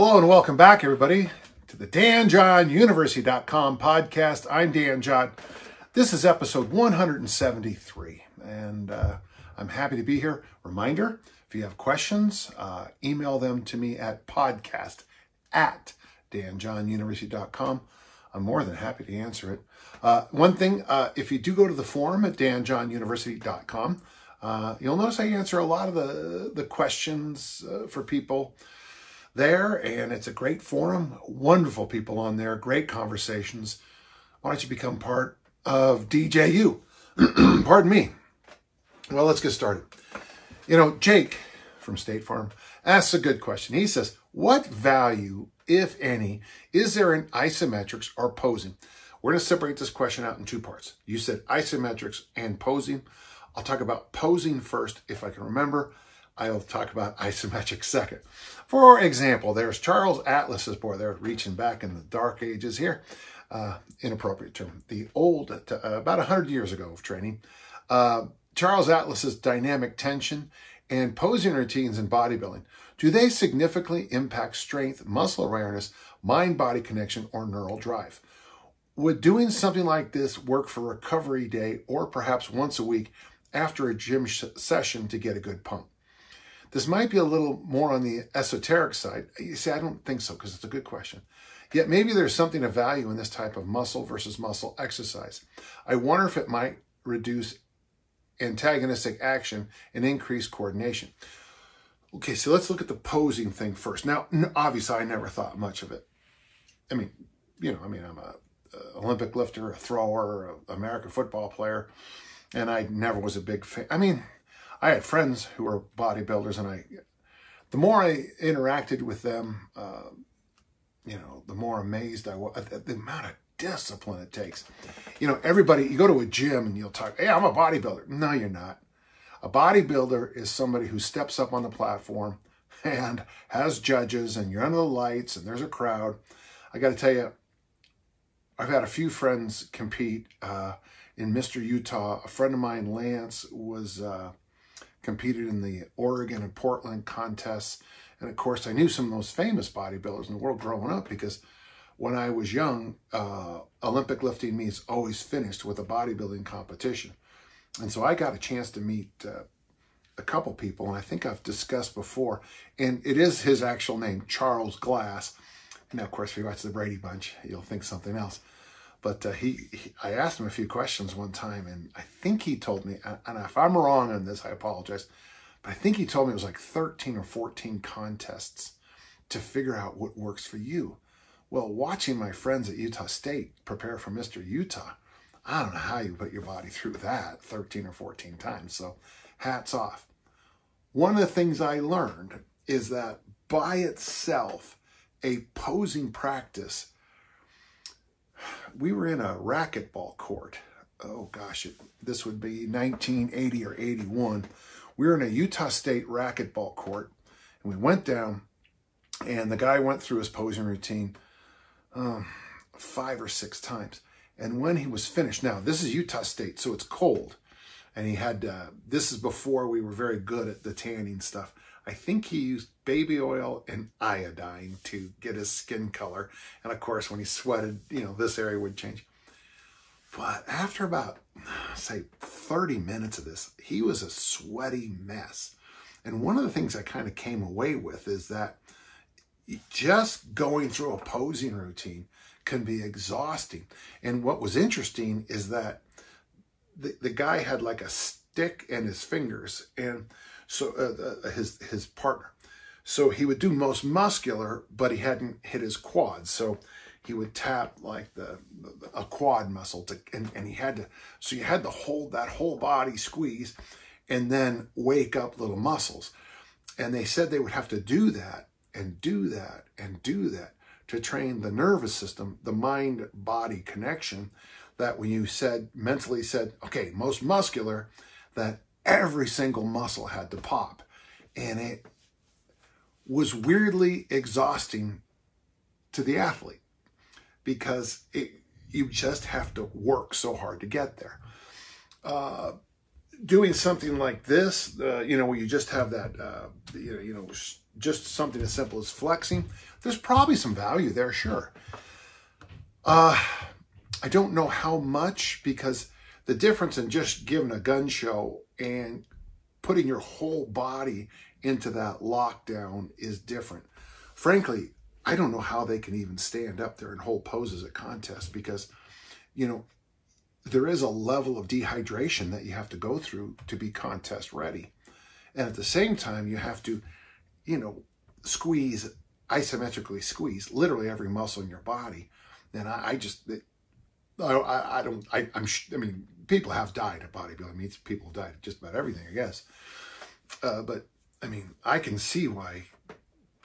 Hello and welcome back, everybody, to the DanJohnUniversity.com podcast. I'm Dan John. This is episode 173, and I'm happy to be here. Reminder, if you have questions, email them to me at podcast@DanJohnUniversity.com. I'm more than happy to answer it. One thing, if you do go to the forum at DanJohnUniversity.com, you'll notice I answer a lot of the questions for people there, and it's a great forum. Wonderful people on there, great conversations. Why don't you become part of DJU? Pardon me. Well, let's get started. You know, Jake from State Farm asks a good question. He says, what value, if any, is there in isometrics or posing? We're going to separate this question out in two parts. You said isometrics and posing. I'll talk about posing first, if I can remember. I'll talk about isometrics second. For example, there's Charles Atlas's boy. They're reaching back in the dark ages here. Inappropriate term. The old, about 100 years ago of training. Charles Atlas's dynamic tension and posing routines in bodybuilding. Do they significantly impact strength, muscle awareness, mind-body connection, or neural drive? Would doing something like this work for recovery day or perhaps once a week after a gym session to get a good pump? This might be a little more on the esoteric side. You see, I don't think so because it's a good question. Yet maybe there's something of value in this type of muscle versus muscle exercise. I wonder if it might reduce antagonistic action and increase coordination. Okay, so let's look at the posing thing first. Now, obviously, I never thought much of it. I mean, I'm a Olympic lifter, a thrower, an American football player, and I never was a big fan. I mean, I had friends who were bodybuilders, and the more I interacted with them, the more amazed I was at the amount of discipline it takes. You know, everybody, you go to a gym and you'll talk, hey, I'm a bodybuilder. No, you're not. A bodybuilder is somebody who steps up on the platform and has judges, and you're under the lights and there's a crowd. I got to tell you, I've had a few friends compete in Mr. Utah. A friend of mine, Lance, was competed in the Oregon and Portland contests. And of course, I knew some of those famous bodybuilders in the world growing up because when I was young, Olympic lifting meets always finished with a bodybuilding competition. And so I got a chance to meet a couple people, and I think I've discussed before, and it is his actual name, Charles Glass. Now, of course, if you watch the Brady Bunch, you'll think something else. But I asked him a few questions one time, and I think he told me, and if I'm wrong on this, I apologize, but I think he told me it was like 13 or 14 contests to figure out what works for you. Well, watching my friends at Utah State prepare for Mr. Utah, I don't know how you put your body through that 13 or 14 times, so hats off. One of the things I learned is that by itself, a posing practice, we were in a racquetball court. Oh gosh, this would be 1980 or 81. We were in a Utah State racquetball court, and we went down, and the guy went through his posing routine 5 or 6 times. And when he was finished, now this is Utah State, so it's cold, and he had, this is before we were very good at the tanning stuff. I think he used baby oil and iodine to get his skin color. And of course, when he sweated, this area would change. But after about, say, 30 minutes of this, he was a sweaty mess. And one of the things I kind of came away with is that just going through a posing routine can be exhausting. And what was interesting is that the guy had like a stick in his fingers, and so his partner. So he would do most muscular, but he hadn't hit his quads. So he would tap like a quad muscle and he had to, so you had to hold that whole body squeeze and then wake up little muscles. And they said they would have to do that and do that and do that to train the nervous system, the mind-body connection, that when you mentally said, okay, most muscular, that every single muscle had to pop. And it was weirdly exhausting to the athlete because you just have to work so hard to get there. Doing something like this, where you just have that, just something as simple as flexing, there's probably some value there, sure. I don't know how much, because the difference in just giving a gun show and putting your whole body into that lockdown is different. Frankly, I don't know how they can even stand up there and hold poses at contests, because, you know, there is a level of dehydration that you have to go through to be contest ready. And at the same time, you have to, you know, isometrically squeeze literally every muscle in your body. And I mean, people have died at bodybuilding. I mean, people have died at just about everything, I guess. But I mean, I would see why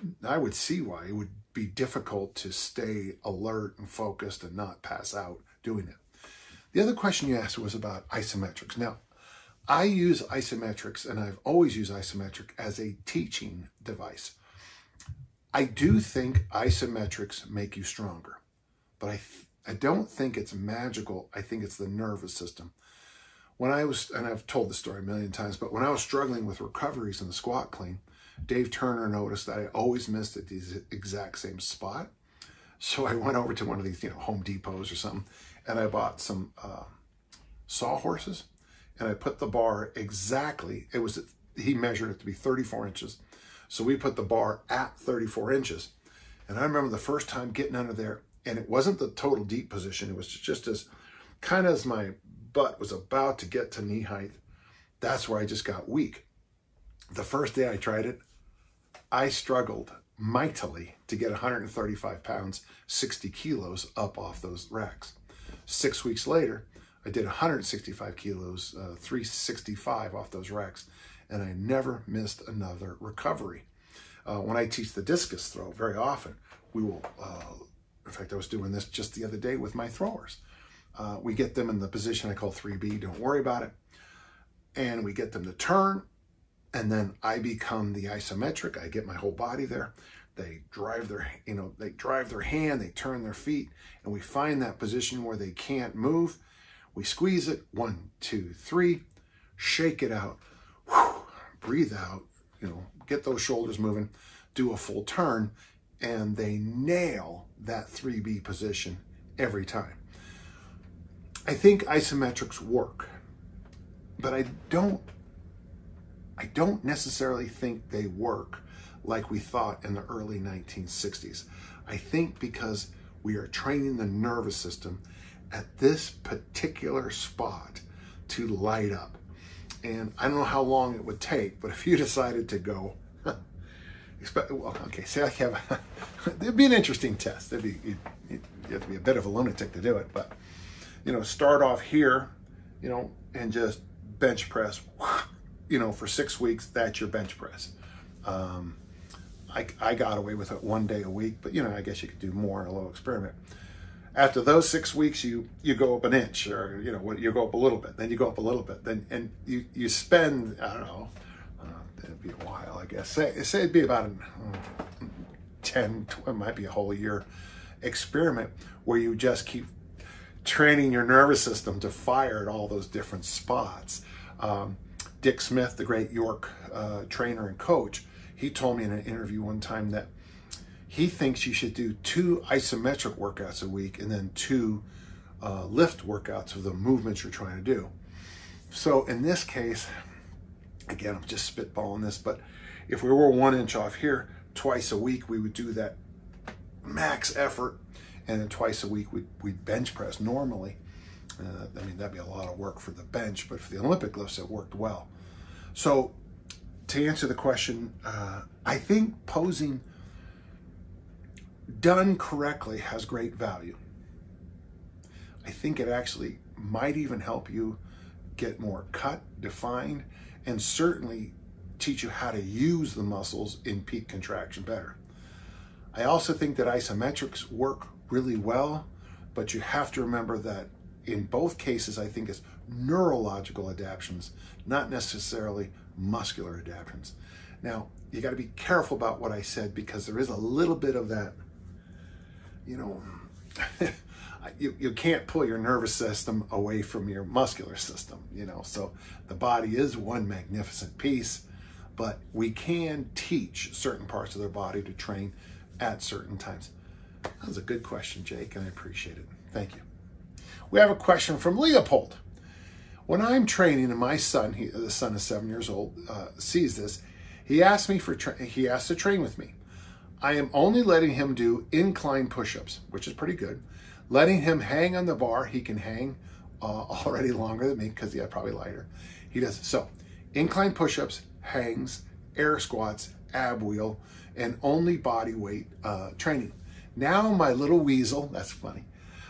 it would be difficult to stay alert and focused and not pass out doing it. The other question you asked was about isometrics. Now, I use isometrics, and I've always used isometric as a teaching device. I do think isometrics make you stronger, but I don't think it's magical. I think it's the nervous system. When I was, and I've told this story a million times, but when I was struggling with recoveries in the squat clean, Dave Turner noticed that I always missed at the exact same spot. So I went over to one of these, you know, Home Depots or something, and I bought some sawhorses, and I put the bar exactly, he measured it to be 34 inches. So we put the bar at 34 inches. And I remember the first time getting under there, and it wasn't the total deep position. It was just as kind of as my butt was about to get to knee height. That's where I just got weak. The first day I tried it, I struggled mightily to get 135 pounds, 60 kilos up off those racks. 6 weeks later, I did 165 kilos, 365 off those racks, and I never missed another recovery. When I teach the discus throw, very often, we will, in fact, I was doing this just the other day with my throwers. We get them in the position I call 3B, don't worry about it. And we get them to turn, and then I become the isometric. I get my whole body there. They drive their, they drive their hand, they turn their feet, and we find that position where they can't move. We squeeze it, 1, 2, 3, shake it out, whew, breathe out, get those shoulders moving, do a full turn, and they nail that 3B position every time. I think isometrics work, but I don't necessarily think they work like we thought in the early 1960s. I think because we are training the nervous system at this particular spot to light up. And I don't know how long it would take, but if you decided to go, well, okay, say I have, it'd be an interesting test. You have to be a bit of a lunatic to do it, but start off here, and just bench press, for 6 weeks, that's your bench press. I got away with it 1 day a week, but I guess you could do more in a little experiment. After those 6 weeks, you go up an inch, or you go up a little bit, then you go up a little bit, then and you spend, I don't know, it'd be a while, I guess. Say it'd be about 10, it might be a whole year experiment where you just keep training your nervous system to fire at all those different spots. Dick Smith, the great York trainer and coach, he told me in an interview one time that he thinks you should do 2 isometric workouts a week and then 2 lift workouts of the movements you're trying to do. So in this case, again, I'm just spitballing this, but if we were 1 inch off here, twice a week, we would do that max effort, and then twice a week we'd bench press normally. I mean, that'd be a lot of work for the bench, but for the Olympic lifts, it worked well. So to answer the question, I think posing done correctly has great value. I think it actually might even help you get more cut, defined, and certainly teach you how to use the muscles in peak contraction better. I also think that isometrics work really well, but you have to remember that in both cases, I think it's neurological adaptations, not necessarily muscular adaptations. Now, you got to be careful about what I said, because there is a little bit of that, you can't pull your nervous system away from your muscular system, so the body is one magnificent piece, but we can teach certain parts of their body to train at certain times. That was a good question, Jake, and I appreciate it. Thank you. We have a question from Leopold. When I'm training and my son, the son is 7 years old, sees this, he asks to train with me. I am only letting him do incline push-ups, which is pretty good. Letting him hang on the bar. He can hang already longer than me because probably lighter. He does so. Incline push-ups, hangs, air squats, ab wheel, and only body weight training. Now my little weasel, that's funny,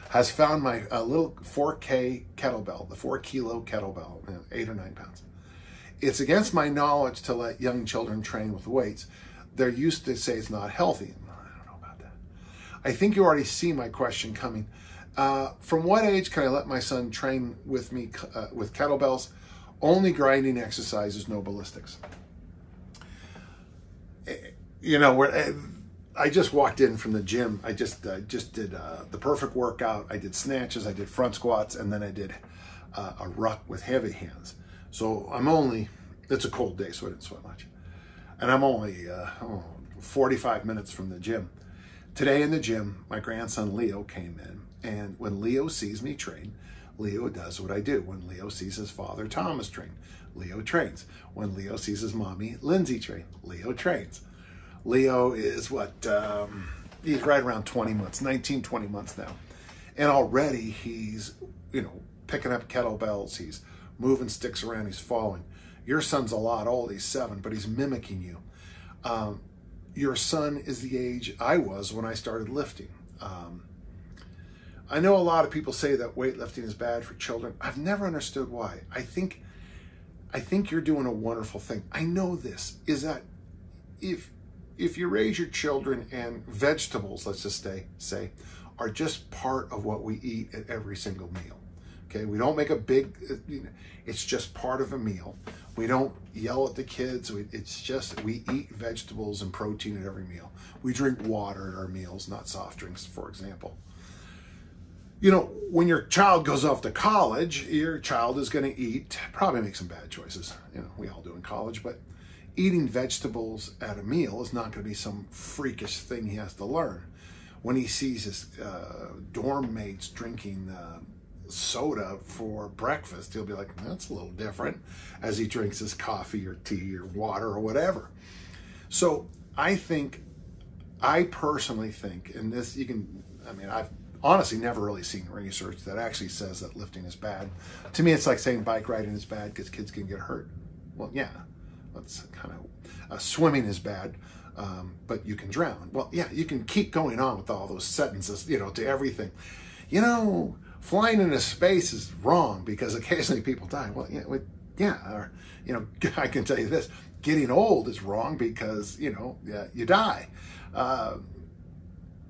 has found my little 4K kettlebell, the 4 kilo kettlebell, 8 or 9 pounds. It's against my knowledge to let young children train with weights. They're used to say it's not healthy. I don't know about that. I think you already see my question coming. From what age can I let my son train with me with kettlebells? Only grinding exercises, no ballistics. You know, I just walked in from the gym. I just did the perfect workout. I did snatches, I did front squats, and then I did a ruck with heavy hands. So it's a cold day, so I didn't sweat much. And I'm only 45 minutes from the gym. Today in the gym, my grandson Leo came in, and when Leo sees me train, Leo does what I do. When Leo sees his father Thomas train, Leo trains. When Leo sees his mommy Lindsay train, Leo trains. Leo is he's right around 20 months, 19, 20 months now. And already he's, picking up kettlebells, he's moving sticks around, he's falling. Your son's a lot old, he's 7, but he's mimicking you. Your son is the age I was when I started lifting. I know a lot of people say that weightlifting is bad for children. I've never understood why. I think you're doing a wonderful thing. I know this, is that if you raise your children and vegetables, let's just say, are just part of what we eat at every single meal. Okay, we don't make a big, it's just part of a meal. We don't yell at the kids. We eat vegetables and protein at every meal. We drink water at our meals, not soft drinks, for example. When your child goes off to college, your child is going to probably make some bad choices. We all do in college, but eating vegetables at a meal is not going to be some freakish thing he has to learn. When he sees his dorm mates drinking soda for breakfast, he'll be like, that's a little different, as he drinks his coffee or tea or water or whatever. So I personally think, and this I've honestly never really seen research that actually says that lifting is bad. To me, it's like saying bike riding is bad because kids can get hurt. Well, yeah, that's kind of, swimming is bad, but you can drown. Well, yeah, you can keep going on with all those sentences, to everything. Flying into space is wrong because occasionally people die. Well, or, I can tell you this, getting old is wrong because, you die.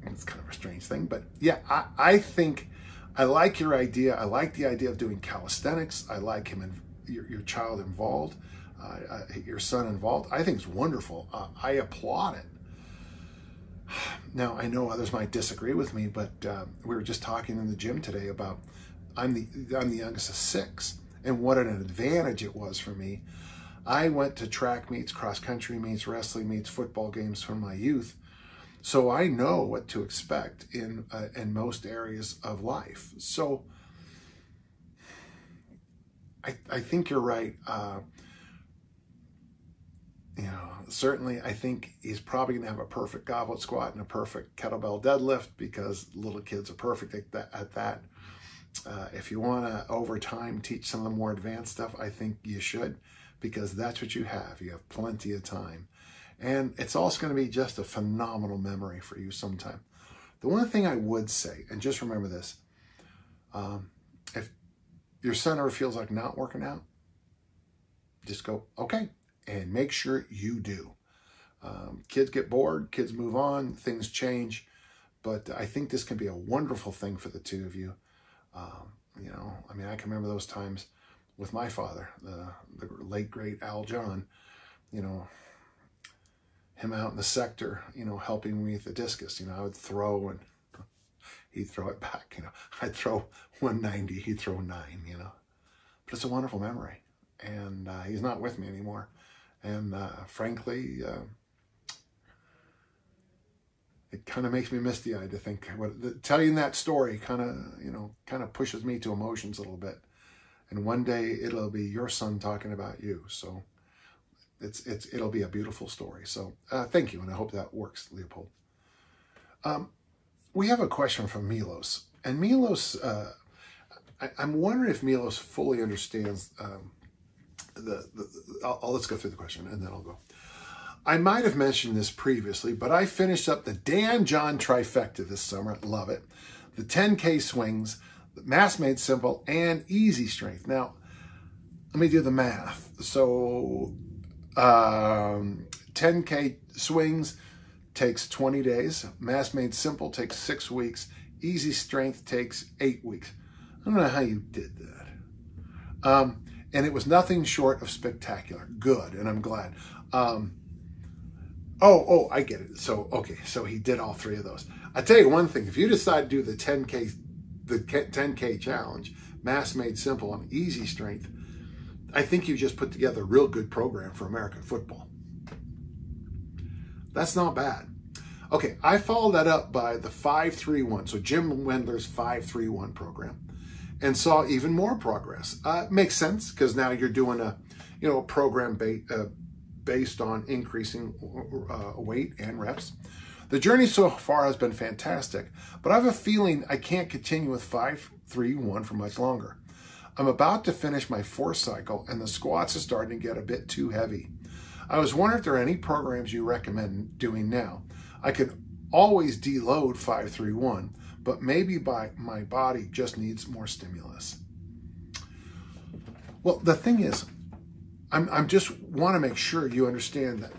It's kind of a strange thing, but yeah, I think I like your idea. I like the idea of doing calisthenics. I like him and your child involved, your son involved. I think it's wonderful. I applaud it. Now, I know others might disagree with me, but we were just talking in the gym today about I'm the youngest of 6, and what an advantage it was for me. I went to track meets, cross-country meets, wrestling meets, football games from my youth, so I know what to expect in most areas of life. So I think you're right. Certainly I think he's probably going to have a perfect goblet squat and a perfect kettlebell deadlift because little kids are perfect at that. If you want to, over time, teach some of the more advanced stuff, I think you should, because that's what you have. You have plenty of time. And it's also going to be just a phenomenal memory for you sometime. The one thing I would say, and just remember this, if your son ever feels like not working out, just go, okay, and make sure you do. Kids get bored, kids move on, things change, but I think this can be a wonderful thing for the two of you. I can remember those times with my father, the late, great Al John, him out in the sector, helping me with the discus. I would throw and he'd throw it back, I'd throw 190, he'd throw 9, But it's a wonderful memory. And he's not with me anymore. And frankly, it kind of makes me misty-eyed to think telling that story kind of pushes me to emotions a little bit. And one day it'll be your son talking about you. So it'll be a beautiful story. So thank you, and I hope that works, Leopold. We have a question from Milos, and Milos, I'm wondering if Milos fully understands let's go through the question and then I'll go. I might have mentioned this previously, but I finished up the Dan John trifecta this summer. Love it. The 10K swings, the mass made simple, and easy strength. Now, let me do the math. So 10K swings takes 20 days. Mass made simple takes 6 weeks. Easy strength takes 8 weeks. I don't know how you did that. And it was nothing short of spectacular. Good, and I'm glad. Oh, I get it. So, okay, so he did all 3 of those. I tell you one thing, if you decide to do the 10K challenge, mass made simple and easy strength, I think you just put together a real good program for American football. That's not bad. Okay, I followed that up by the 5-3-1. So Jim Wendler's 5-3-1 program, and saw even more progress. Makes sense, because now you're doing a program based on increasing weight and reps. The journey so far has been fantastic, but I have a feeling I can't continue with 5-3-1 for much longer. I'm about to finish my 4th cycle, and the squats are starting to get a bit too heavy. I was wondering if there are any programs you recommend doing now. I could always deload 5-3-1, but maybe my body just needs more stimulus. Well, the thing is, I'm just want to make sure you understand that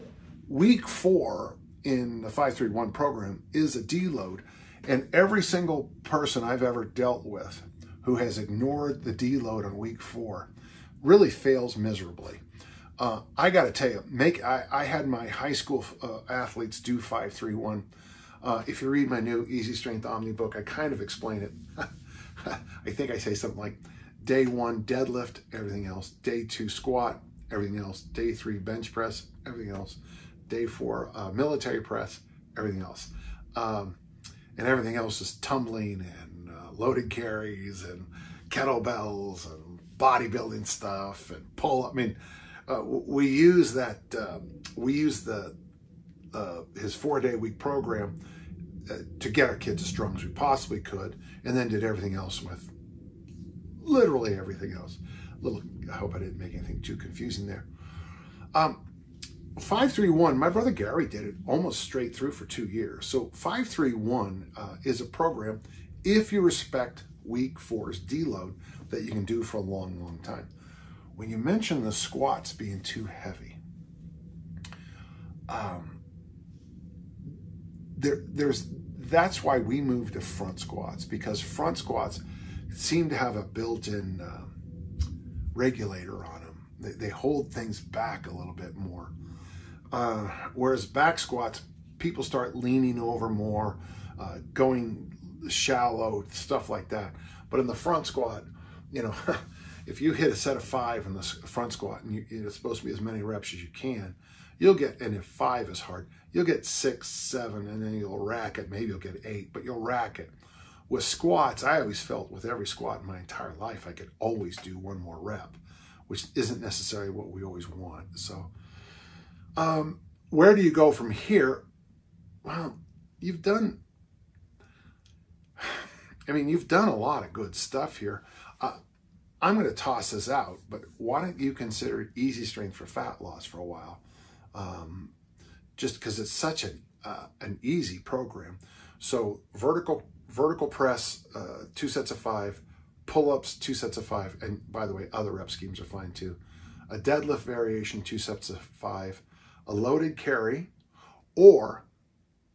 week 4 in the 5-3-1 program is a deload, and every single person I've ever dealt with who has ignored the deload on week 4 really fails miserably. I got to tell you, I had my high school athletes do 5-3-1. If you read my new Easy Strength Omni book, I kind of explain it. I think I say something like day 1 deadlift, everything else. Day 2 squat, everything else. Day 3 bench press, everything else. Day 4 military press, everything else. And everything else is tumbling and loaded carries and kettlebells and bodybuilding stuff and pull-up. I mean, we use that. We use his 4-day week program to get our kids as strong as we possibly could, and then did everything else with literally everything else. I hope I didn't make anything too confusing there. 5-3-1, my brother Gary did it almost straight through for 2 years. So 5-3-1 is a program, if you respect week 4's deload, that you can do for a long, long time. When you mention the squats being too heavy, that's why we moved to front squats, because front squats seem to have a built-in regulator on them. They hold things back a little bit more. Whereas back squats, people start leaning over more, going shallow, stuff like that. But in the front squat, if you hit a set of 5 in the front squat, and it's supposed to be as many reps as you can, you'll get, and if 5 is hard, you'll get 6, 7, and then you'll rack it. Maybe you'll get 8, but you'll rack it. With squats, I always felt with every squat in my entire life, I could always do 1 more rep, which isn't necessarily what we always want. So where do you go from here? Well, you've done a lot of good stuff here. I'm going to toss this out, but why don't you consider easy strength for fat loss for a while? Just because it's such an easy program. So vertical press, 2 sets of 5, pull-ups, 2 sets of 5, and by the way, other rep schemes are fine too. A deadlift variation, 2 sets of 5, a loaded carry, or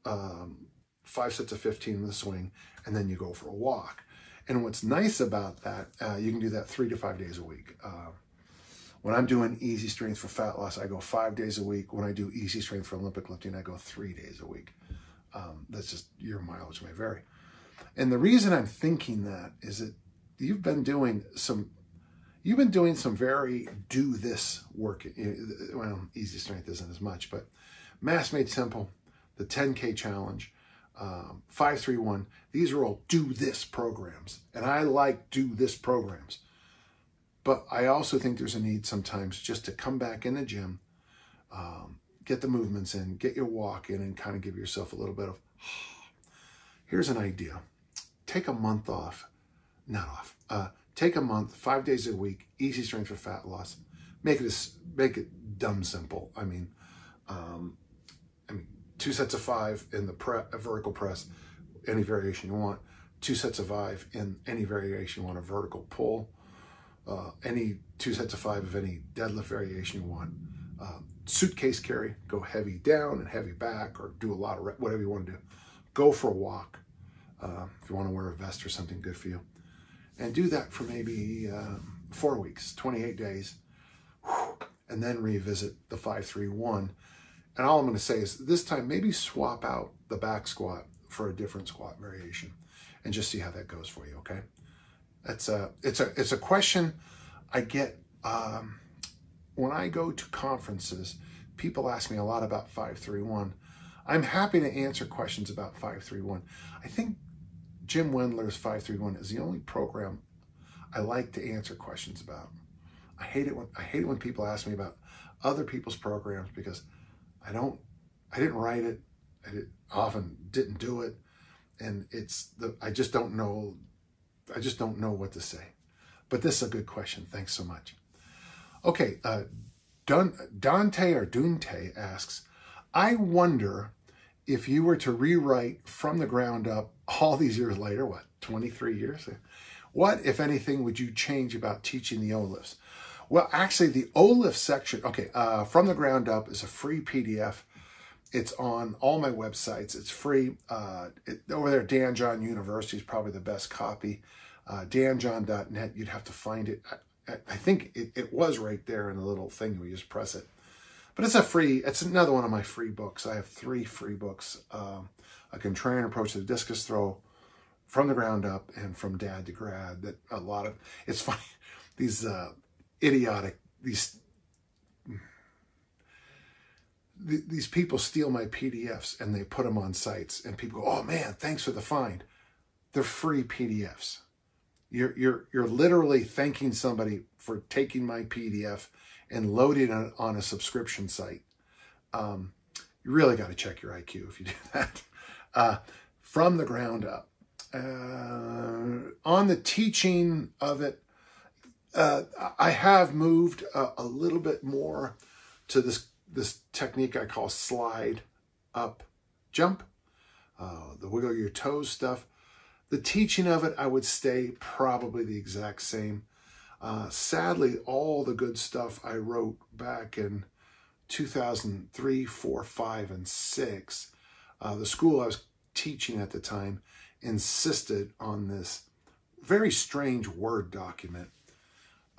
5 sets of 15 in the swing, and then you go for a walk. And what's nice about that, you can do that 3 to 5 days a week. When I'm doing easy strength for fat loss, I go 5 days a week. When I do easy strength for Olympic lifting, I go 3 days a week. That's just, your mileage may vary. And the reason I'm thinking that is that you've been doing some, You've been doing some very do this work. Well, easy strength isn't as much, but Mass Made Simple, the 10K challenge, 531, these are all do this programs. And I like do this programs. But I also think there's a need sometimes just to come back in the gym, get the movements in, get your walk in, and kind of give yourself a little bit of, here's an idea. Take a month off, take a month, 5 days a week, easy strength for fat loss. Make it dumb simple. I mean, 2 sets of 5 in the vertical press, any variation you want. 2 sets of 5 in any variation you want, a vertical pull. Any 2 sets of 5 of any deadlift variation you want. Suitcase carry, go heavy down and heavy back, or do a lot of whatever you want to do. Go for a walk if you want to wear a vest or something good for you. And do that for maybe 4 weeks, 28 days, and then revisit the 531. And all I'm going to say is this time maybe swap out the back squat for a different squat variation and just see how that goes for you, okay? It's a question I get when I go to conferences. People ask me a lot about 531. I'm happy to answer questions about 531. I think Jim Wendler's 531 is the only program I like to answer questions about. I hate it when people ask me about other people's programs because I didn't write it. Often didn't do it, and I just don't know what to say. But this is a good question. Thanks so much. Okay, Dante or Dunte asks, I wonder if you were to rewrite from the ground up all these years later, what, 23 years? What, if anything, would you change about teaching the O-lifts? Well, actually, the O-lift section, okay, From the Ground Up is a free PDF. It's on all my websites. It's free. Over there, Dan John University is probably the best copy. danjohn.net, you'd have to find it. I think it was right there in the little thing. We just press it. But it's another one of my free books. I have 3 free books. A Contrarian Approach to the Discus Throw, From the Ground Up, and From Dad to Grad. That it's funny, these idiotic, these people steal my PDFs and they put them on sites, and people go, oh man, thanks for the find. They're free PDFs. You're literally thanking somebody for taking my PDF and loading it on a subscription site. You really got to check your IQ if you do that. From the Ground Up. On the teaching of it, I have moved a little bit more to this technique I call slide up jump, the wiggle your toes stuff. The teaching of it, I would stay probably the exact same. Sadly, all the good stuff I wrote back in 2003, 4, 5, and 6, the school I was teaching at the time insisted on this very strange Word document.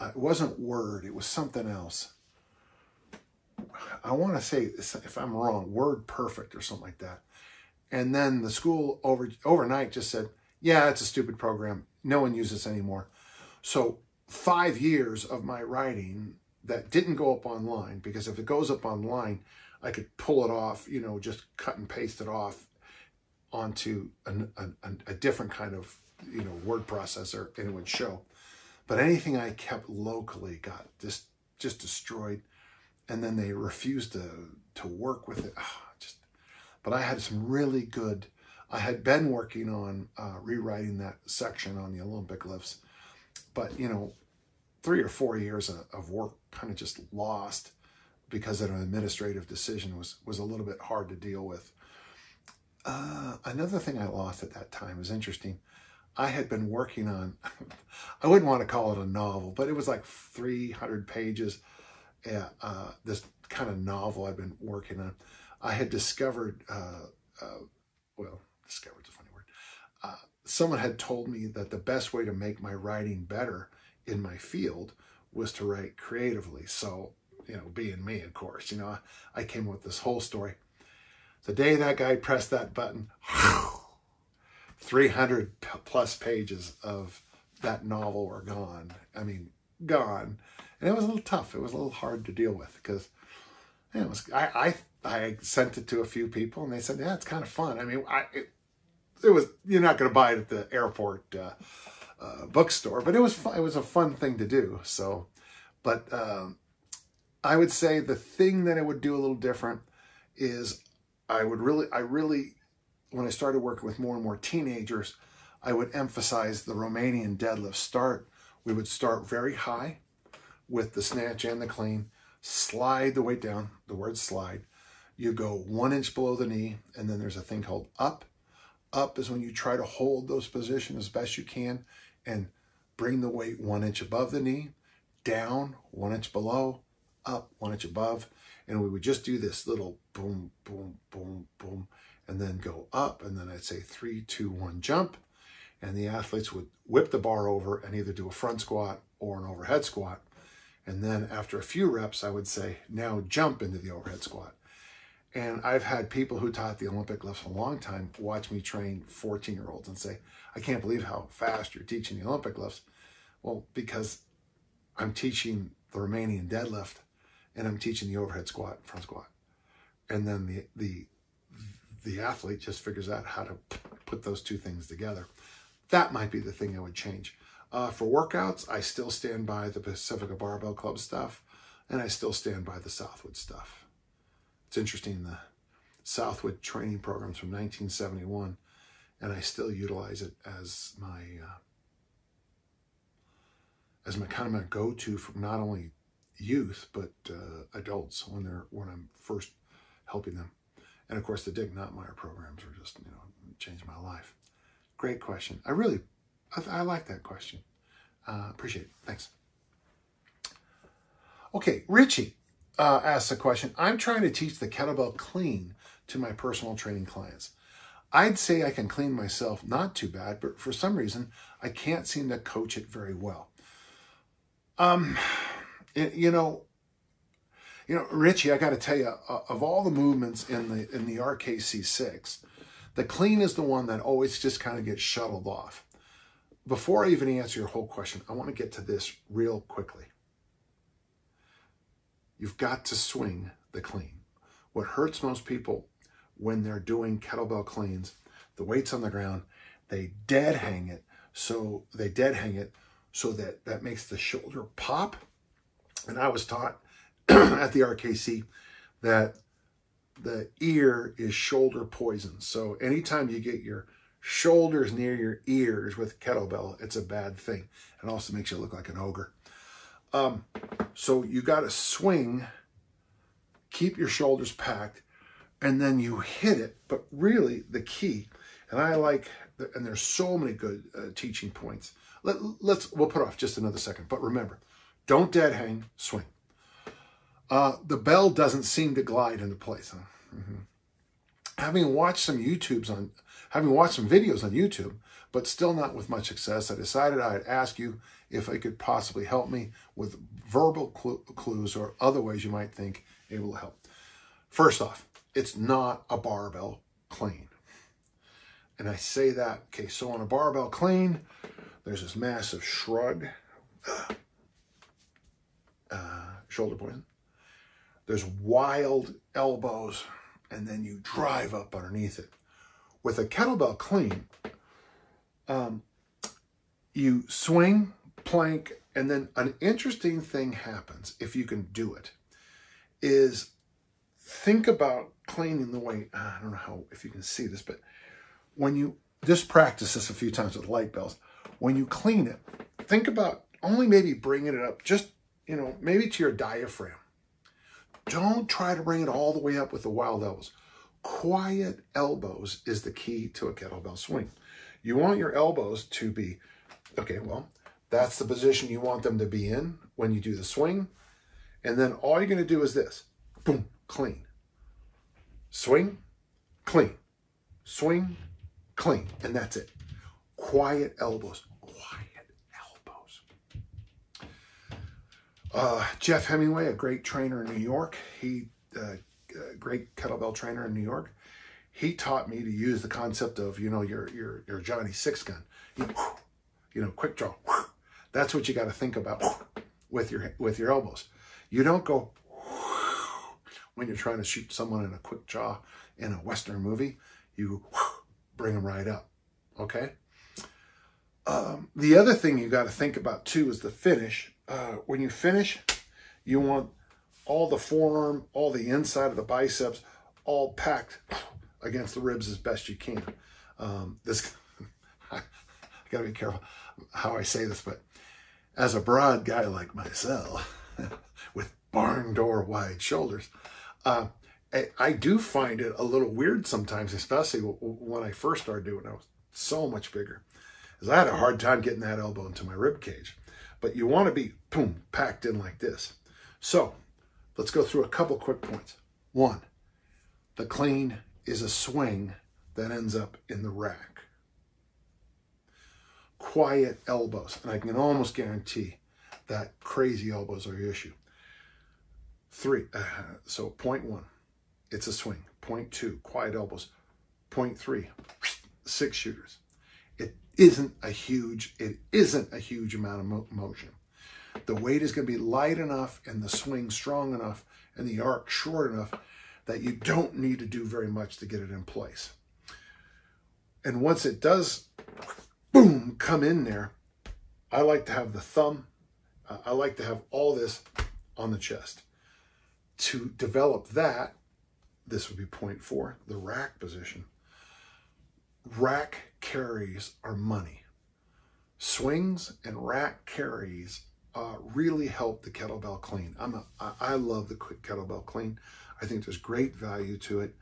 It wasn't Word, it was something else. I want to say, if I'm wrong, Word Perfect or something like that. And then the school overnight just said, yeah, it's a stupid program. No one uses this anymore. So 5 years of my writing that didn't go up online, because if it goes up online, I could pull it off, just cut and paste it off onto a different kind of, word processor, and it would show. But anything I kept locally got just destroyed. And then they refused to work with it. But I had some really good, I had been working on rewriting that section on the Olympic lifts. But, 3 or 4 years of work kind of just lost because of an administrative decision was a little bit hard to deal with. Another thing I lost at that time was interesting. I had been working on, I wouldn't want to call it a novel, but it was like 300 pages. This kind of novel I've been working on. I had discovered, discovered's a funny word. Someone had told me that the best way to make my writing better in my field was to write creatively. So, being me, of course, I came up with this whole story. The day that guy pressed that button, 300 plus pages of that novel were gone. I mean, gone. And it was a little tough. It was a little hard to deal with because it was, I sent it to a few people and they said, yeah, it's kind of fun. I mean, it was, you're not going to buy it at the airport bookstore, but it was fun. It was a fun thing to do. So, but I would say the thing that I would do a little different is I really, when I started working with more and more teenagers, I would emphasize the Romanian deadlift start. We would start very high with the snatch and the clean, slide the weight down, the word slide. You go 1 inch below the knee, and then there's a thing called up. Up is when you try to hold those positions as best you can and bring the weight 1 inch above the knee, down 1 inch below, up 1 inch above. And we would just do this little boom, boom, boom, boom, and then go up. And then I'd say 3, 2, 1, jump. And the athletes would whip the bar over and either do a front squat or an overhead squat. And then after a few reps, I would say, now jump into the overhead squat. And I've had people who taught the Olympic lifts for a long time watch me train 14-year-olds and say, I can't believe how fast you're teaching the Olympic lifts. Well, because I'm teaching the Romanian deadlift and I'm teaching the overhead squat, front squat. And then the athlete just figures out how to put those two things together. That might be the thing I would change. For workouts, I still stand by the Pacifica Barbell Club stuff, and I still stand by the Southwood stuff. It's interesting, the Southwood training program's from 1971, and I still utilize it as my kind of my go-to for not only youth but adults when I'm first helping them. And of course, the Dick Notmeyer programs are just, changed my life. Great question. I like that question. Appreciate it. Thanks. Okay, Richie asks a question. I'm trying to teach the kettlebell clean to my personal training clients. I'd say I can clean myself not too bad, but for some reason, I can't seem to coach it very well. Richie, I got to tell you, of all the movements in the RKC6, the clean is the one that always just kind of gets shuttled off. Before I even answer your whole question, I want to get to this real quickly. You've got to swing the clean. What hurts most people when they're doing kettlebell cleans, the weight's on the ground, they dead hang it so that makes the shoulder pop. And I was taught at the RKC that the ear is shoulder poison. So anytime you get your shoulders near your ears with kettlebell, it's a bad thing. It also makes you look like an ogre. So you got to swing, keep your shoulders packed, and then you hit it. But really the key, and and there's so many good teaching points. We'll put off just another second, but remember, don't dead hang, swing. The bell doesn't seem to glide into place. Huh? Mm-hmm. Having watched some videos on YouTube, but still not with much success, I decided I'd ask you if I could possibly help me with verbal clues or other ways you might think able to help. First off, it's not a barbell clean. And I say that, okay, so on a barbell clean, there's this massive shrug, shoulder poison. There's wild elbows, and then you drive up underneath it. With a kettlebell clean, you swing, plank, and then an interesting thing happens if you can do it, is think about cleaning the weight. I don't know if you can see this, but when you just practice this a few times with light bells, when you clean it, think about only maybe bringing it up just, maybe to your diaphragm. Don't try to bring it all the way up with the wild elbows. Quiet elbows is the key to a kettlebell swing. You want your elbows to be, okay, well, that's the position you want them to be in when you do the swing. And then all you're going to do is this. Boom, clean. Swing, clean. Swing, clean. And that's it. Quiet elbows. Quiet elbows. Jeff Hemingway, a great trainer in New York. Great kettlebell trainer in New York. He taught me to use the concept of, your Johnny Six Gun. Quick draw. That's what you got to think about. with your elbows. You don't go when you're trying to shoot someone in a quick jaw in a Western movie. You bring them right up, okay? The other thing you got to think about too is the finish. When you finish, you want all the forearm, all the inside of the biceps, all packed against the ribs as best you can. I got to be careful how I say this, but as a broad guy like myself, with barn door wide shoulders, I do find it a little weird sometimes, especially when I first started doing it. I was so much bigger, because I had a hard time getting that elbow into my rib cage. But you want to be, boom, packed in like this. So let's go through a couple quick points. One, the clean is a swing that ends up in the rack. Quiet elbows, and I can almost guarantee that crazy elbows are your issue. So point 1, it's a swing. Point 2, quiet elbows. Point 3, 6 shooters. It isn't a huge amount of motion. The weight is going to be light enough and the swing strong enough and the arc short enough that you don't need to do very much to get it in place. And once it does, boom, come in there, I like to have the thumb, I like to have all this on the chest. To develop that, this would be point 4, the rack position. Rack carries are money. Swings and rack carries really help the kettlebell clean. I love the quick kettlebell clean. I think there's great value to it.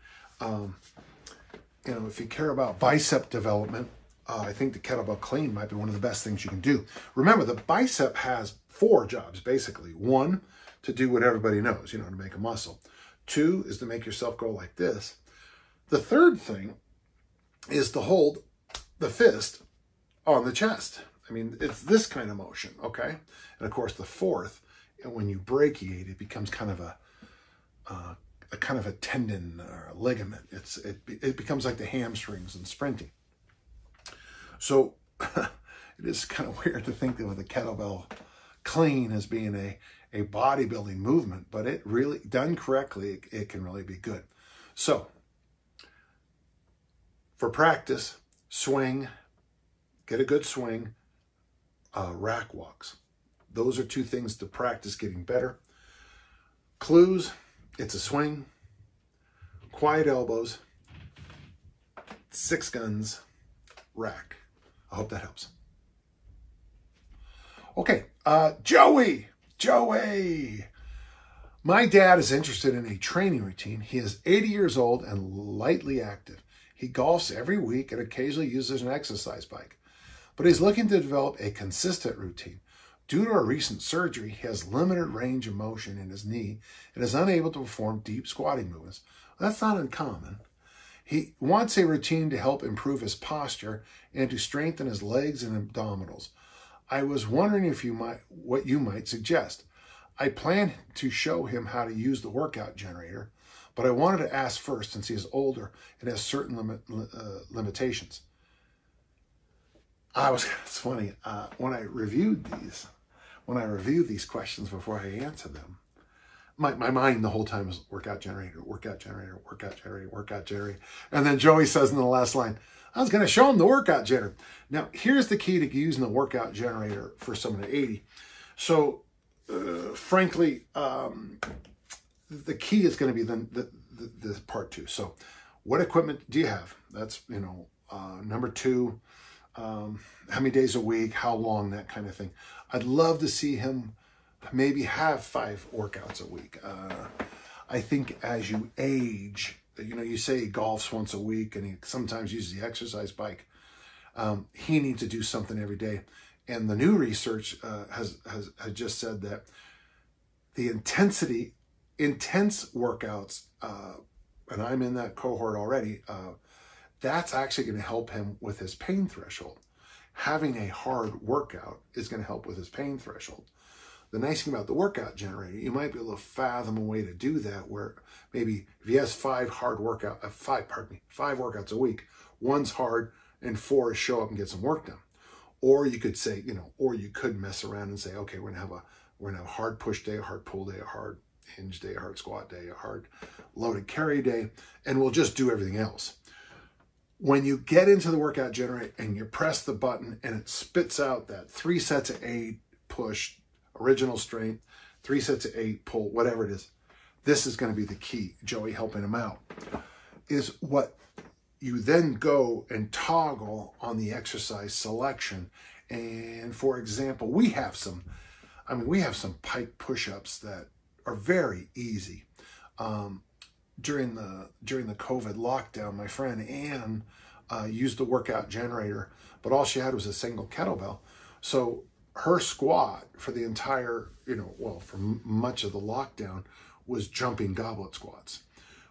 If you care about bicep development, I think the kettlebell clean might be one of the best things you can do. Remember, the bicep has 4 jobs, basically. 1, to do what everybody knows, to make a muscle. 2 is to make yourself go like this. The third thing is to hold the fist on the chest. I mean, it's this kind of motion, okay? And of course, the fourth, when you brachiate, it becomes kind of a tendon or a ligament. It becomes like the hamstrings in sprinting. So it is kind of weird to think of the kettlebell clean as being a bodybuilding movement, but it really, done correctly, it can really be good. So for practice, swing, get a good swing, rack walks. Those are 2 things to practice getting better. Clues, it's a swing, quiet elbows, 6 guns, rack. I hope that helps. Okay, Joey. My dad is interested in a training routine. He is 80 years old and lightly active. He golfs every week and occasionally uses an exercise bike, but he's looking to develop a consistent routine. Due to a recent surgery, he has limited range of motion in his knee and is unable to perform deep squatting movements. That's not uncommon. He wants a routine to help improve his posture and to strengthen his legs and abdominals. I was wondering what you might suggest. I plan to show him how to use the workout generator, but I wanted to ask first since he is older and has certain limitations. It's funny, when I reviewed these questions before I answered them, my mind the whole time is workout generator, workout generator, workout generator, workout generator. And then Joey says in the last line, I was going to show him the workout generator. Now, here's the key to using the workout generator for someone at 80. So, frankly, the key is going to be the part 2. So, what equipment do you have? That's, number 2, how many days a week, how long, that kind of thing. I'd love to see him maybe have 5 workouts a week. I think as you age, you say he golfs once a week and he sometimes uses the exercise bike. He needs to do something every day. And the new research has just said that the intense workouts, and I'm in that cohort already, that's actually going to help him with his pain threshold. Having a hard workout is going to help with his pain threshold. The nice thing about the workout generator, you might be able to fathom a way to do that where maybe if he has 5 workouts a week, 1's hard and 4 is show up and get some work done. Or you could say, or you could mess around and say, okay, we're We're going to have a hard push day, a hard pull day, a hard hinge day, a hard squat day, a hard loaded carry day, and we'll just do everything else. When you get into the workout generator and you press the button and it spits out that 3 sets of 8 push, original strength, 3 sets of 8 pull, whatever it is, this is going to be the key, Joey helping him out, is what you then go and toggle on the exercise selection. And for example, we have some pike push-ups that are very easy. During the COVID lockdown, my friend Ann used the workout generator, but all she had was a single kettlebell. So her squat for the entire, for much of the lockdown was jumping goblet squats.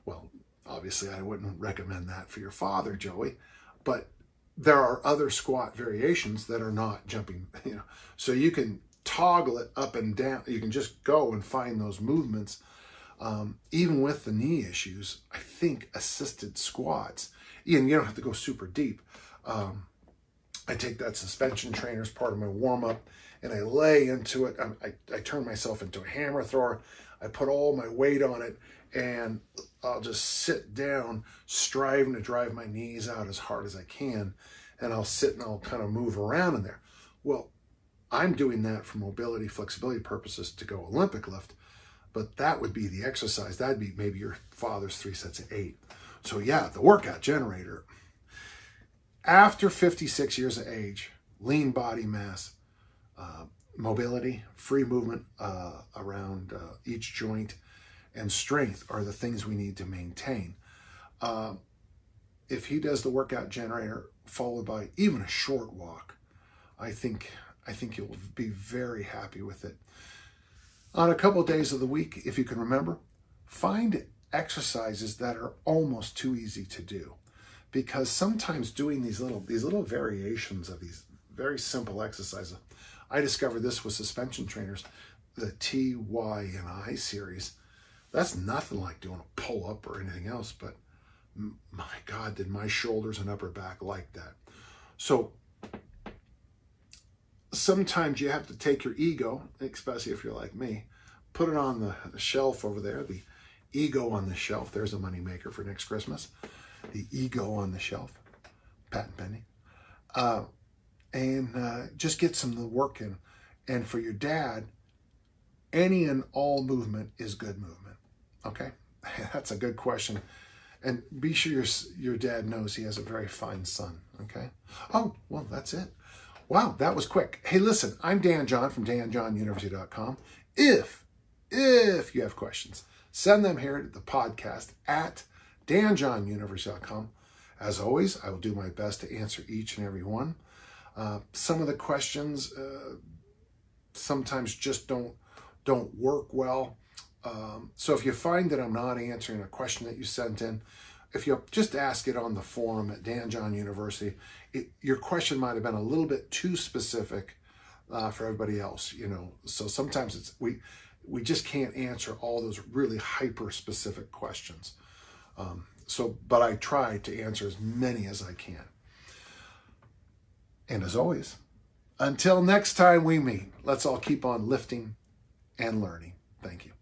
Well, obviously I wouldn't recommend that for your father, Joey, but there are other squat variations that are not jumping, so you can toggle it up and down. You can just go and find those movements. Even with the knee issues, I think assisted squats, and you don't have to go super deep. I take that suspension trainer as part of my warm-up, and I lay into it. I turn myself into a hammer thrower. I put all my weight on it, and I'll just sit down, striving to drive my knees out as hard as I can, and I'll sit and I'll kind of move around in there. Well, I'm doing that for mobility, flexibility purposes to go Olympic lift, but that would be the exercise. That'd be maybe your father's 3 sets of 8. So yeah, the workout generator. After 56 years of age, lean body mass, mobility, free movement around each joint, and strength are the things we need to maintain. If he does the workout generator followed by even a short walk, I think you'll be very happy with it. On a couple of days of the week, if you can remember, find exercises that are almost too easy to do, because sometimes doing these little variations of these very simple exercises. I discovered this with suspension trainers, the T, Y, and I series. That's nothing like doing a pull-up or anything else, but my God, did my shoulders and upper back like that. So sometimes you have to take your ego, especially if you're like me, put it on the shelf over there, the ego on the shelf. There's a moneymaker for next Christmas. The ego on the shelf, patent pending. And just get some of the work in. And for your dad, any and all movement is good movement. Okay? That's a good question. And be sure your dad knows he has a very fine son. Okay? Oh, well, that's it. Wow, that was quick. Hey, listen, I'm Dan John from danjohnuniversity.com. If you have questions, send them here to the podcast at danjohnuniversity.com. As always, I will do my best to answer each and every one. Some of the questions sometimes just don't work well. So if you find that I'm not answering a question that you sent in, if you just ask it on the forum at Dan John University, your question might have been a little bit too specific for everybody else, So sometimes we just can't answer all those really hyper-specific questions. But I try to answer as many as I can. And as always, until next time we meet, let's all keep on lifting and learning. Thank you.